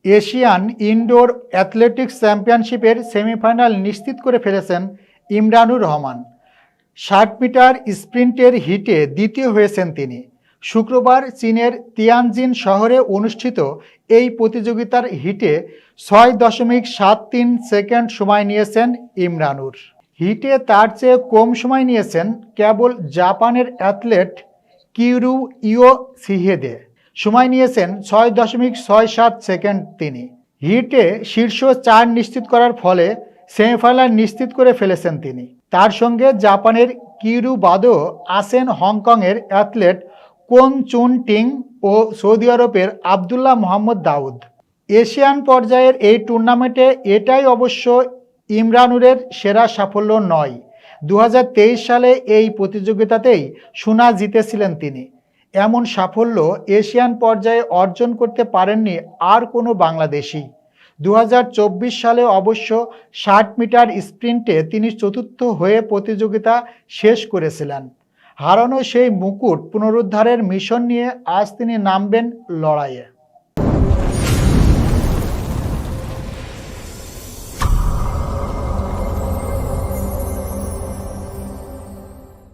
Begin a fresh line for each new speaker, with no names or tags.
Asian indoor athletics চ্যাম্পিয়নশিপের semifinal নিশ্চিত করে ফেলেছেন ইমরানুর রহমান। ৬০ মিটার স্প্রিন্টের হিটে দ্বিতীয় হয়েছেন তিনি। শুক্রবার চীনের তিয়ানজিন শহরে অনুষ্ঠিত এই প্রতিযোগিতার হিটে ৬.৭৩ সেকেন্ড সময় নিয়েছেন ইমরানুর। হিটে তার চেয়ে কম সময় নিয়েছেন কেবল জাপানের অ্যাথলেট কিউরু ইয়োশিহিদে। সময় নিয়েছেন ৬.৬৭ সেকেন্ড তিনি। হিটে শীর্ষ ৪ নিশ্চিত করার ফলে সেমিফাইনাল নিশ্চিত করে ফেলেছেন তিনি। তার সঙ্গে জাপানের কিউরু বাদও আছেন হংকংয়ের অ্যাথলেট কোন চুন টিং ও সৌদি আরবের আবদুল্লাহ মোহাম্মদ দাউদ। এশিয়ান পর্যায়ের এই টুর্নামেন্টে এটাই অবশ্য ইমরানুরের সেরা সাফল্য নয়। ২০২৩ সালে এই প্রতিযোগিতাতেই সোনা জিতেছিলেন তিনি। এমন সাফল্য এশিয়ান পর্যায়ে অর্জন করতে পারেননি আর কোনো বাংলাদেশি। ২০২৪ সালে অবশ্য ৬০ মিটার স্প্রিন্টে তিনি চতুর্থ হয়ে প্রতিযোগিতা শেষ করেছিলেন। হারানো সেই মুকুট পুনরুদ্ধারের মিশন নিয়ে আজ তিনি নামবেন লড়াইয়ে।